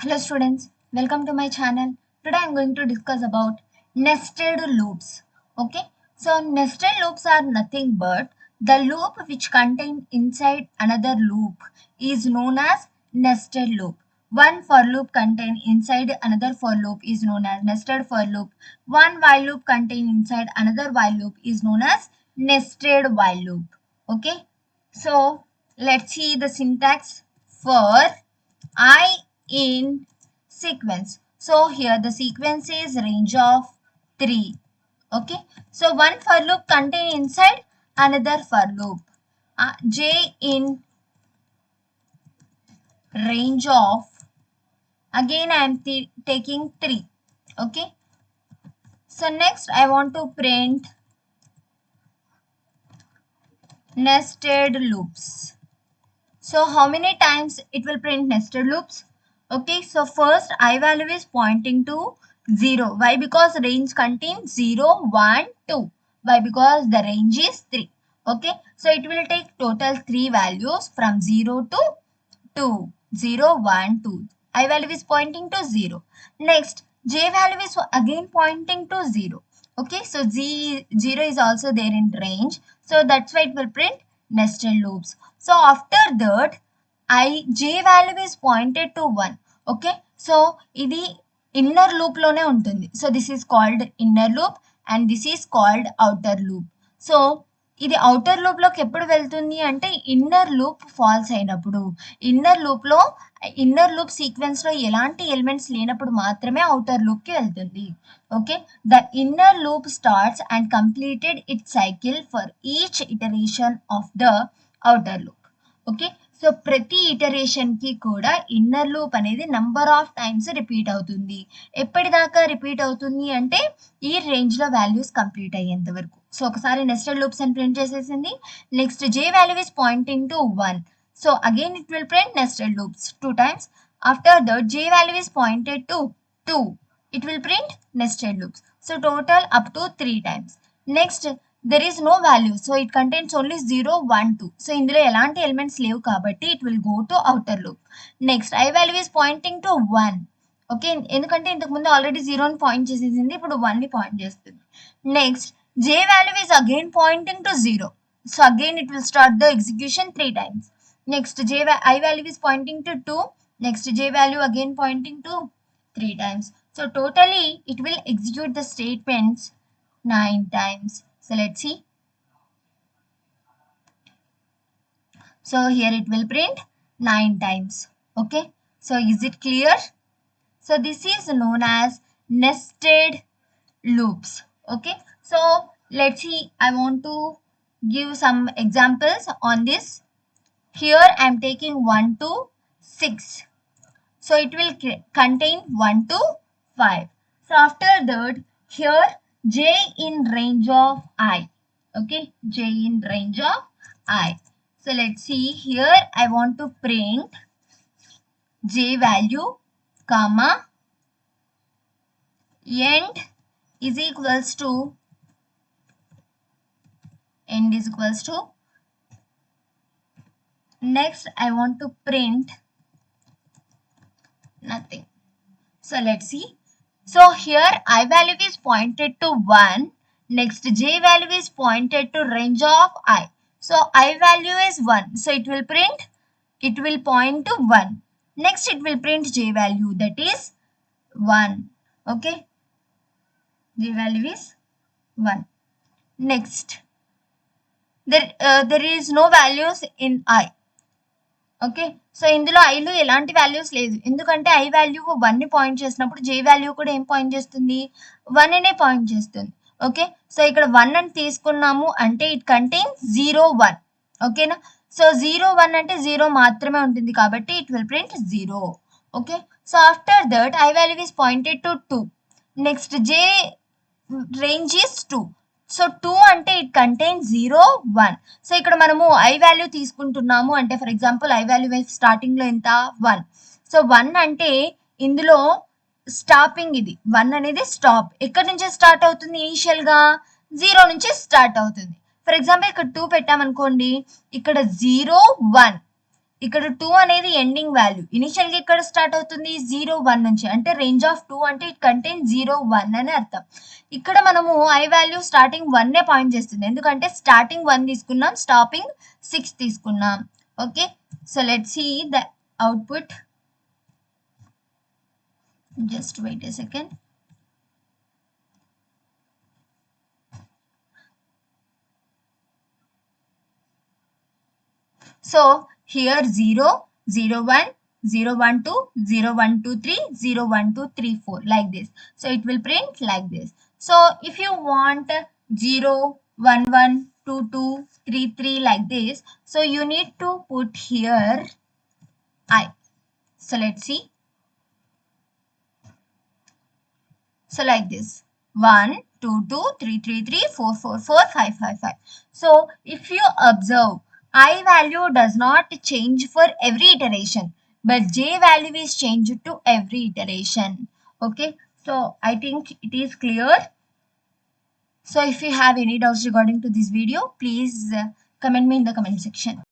Hello students, welcome to my channel. Today I am going to discuss about nested loops. Okay, so nested loops are nothing but the loop which contain inside another loop is known as nested loop. One for loop contain inside another for loop is known as nested for loop. One while loop contain inside another while loop is known as nested while loop. Okay, so let's see the syntax for I in sequence. So here the sequence is range of 3. Okay. So one for loop contain inside another for loop. J in range of, again I am taking 3. Okay. So next I want to print nested loops. So how many times it will print nested loops? Okay, so first I value is pointing to 0. Why? Because range contains 0, 1, 2. Why? Because the range is 3. Okay, so it will take total 3 values from 0 to 2. 0, 1, 2. I value is pointing to 0. Next, J value is again pointing to 0. Okay, so 0 is also there in range. So that's why it will print nested loops. So after that, J value is pointed to 1. Okay, so ఇది inner loop లోనే ఉంటుంది. So this is called inner loop and this is called outer loop. So ఇది outer loop లోకి ఎప్పుడు వెళ్తుంది అంటే inner loop falls అయినప్పుడు. Inner loop sequence లో ఎలాంటి ఎలిమెంట్స్ లేనప్పుడు మాత్రమే అవుటర్ లూప్ కి వెళ్తుంది. Okay, the inner loop starts and completed it cycle for each iteration of the outer loop. Okay, so ప్రతి ఇటరేషన్ కి కూడా ఇన్నర్ లూప్ అనేది నంబర్ ఆఫ్ టైమ్స్ రిపీట్ అవుతుంది. ఎప్పటిదాకా రిపీట్ అవుతుంది అంటే ఈ రేంజ్ లో వాల్యూస్ కంప్లీట్ అయ్యేంత వరకు. సో ఒకసారి నెస్టెడ్ లూప్స్ అని ప్రింట్ చేసేసింది. Next J value is pointing to 1. So again it will print nested loops 2 times. After that J value is pointed to 2. It will print nested loops. So total up to 3 times. Next, there is no value. So it contains only 0, 1, 2. So ఇందులో ఎలాంటి elements లేవు కాబట్టి it will go to outer loop. Next, I value is pointing to 1. Okay, ఎందుకంటే ఇంతకు ముందు already 0ని point చేసేసింది, ఇప్పుడు 1ని పాయింట్ చేస్తుంది. Next J value is again pointing to 0. So again it will start the execution 3 times. Next I value is pointing to 2. Next J value again pointing to 3 times. So totally it will execute the statements 9 times. So let's see. So here it will print 9 times. Okay, so is it clear? So this is known as nested loops. Okay, so let's see. I want to give some examples on this. Here I am taking 1 to 6. So it will contain 1 to 5. So after that, here J in range of I. Okay, J in range of I. So let's see. Here I want to print J value, comma, end is equals to next I want to print nothing. So let's see. So here I value is pointed to 1. Next J value is pointed to range of I. So I value is 1. So it will point to 1. Next it will print J value, that is 1. Okay, J value is 1. Next, there is no values in I. Okay, so ఇందులో ఐలో ఎలాంటి values లేదు, ఎందుకంటే I value 1ని point చేసినప్పుడు J value కూడా ఏం point చేస్తుంది, 1నే point చేస్తుంది. ఓకే, సో ఇక్కడ 1 అని తీసుకున్నాము అంటే ఇట్ కంటైన్స్ 0, 1. ఓకేనా, సో 0, 1 అంటే 0 మాత్రమే ఉంటుంది కాబట్టి it will print 0. Okay, so after that I value is pointed to 2. Next J range is 2. So 2 అంటే ఇట్ కంటైన్స్ 0, 1. సో ఇక్కడ మనము ఐ వాల్యూ తీసుకుంటున్నాము అంటే for example I value starting లో ఎంత 1. సో 1 అంటే ఇందులో స్టాపింగ్, ఇది 1 అనేది స్టాప్. ఎక్కడి నుంచి స్టార్ట్ అవుతుంది, ఇనిషియల్ గా 0 నుంచి స్టార్ట్ అవుతుంది. ఫర్ ఎగ్జాంపుల్ ఇక్కడ 2 పెట్టామనుకోండి, ఇక్కడ 0, 1 ఇక్కడ 2 అనేది ఎండింగ్ వాల్యూ. ఇనిషియల్‌గా ఎక్కడ స్టార్ట్ అవుతుంది? 0, 1 నుంచి. అంటే రేంజ్ ఆఫ్ 2 అంటే ఇట్ కంటైన్స్ 0, 1 అని అర్థం. ఇక్కడ మనము i వాల్యూ స్టార్టింగ్ 1 పాయింట్ చేస్తుంది. ఎందుకంటే స్టార్టింగ్ 1 తీసుకున్నాం, స్టాపింగ్ 6 తీసుకున్నాం. Okay. So let's see the output. Just wait a second. So here 0, 0, 1, 0, 1, 2, 0, 1, 2, 3, 0, 1, 2, 3, 4 like this. So it will print like this. So if you want 0, 1, 1, 2, 2, 3, 3 like this, so you need to put here I. So let's see. So like this. 1, 2, 2, 3, 3, 3, 4, 4, 4, 5, 5, 5. So if you observe, I value does not change for every iteration, but J value is changed to every iteration. Okay. So I think it is clear. So if you have any doubts regarding to this video, please comment me in the comment section.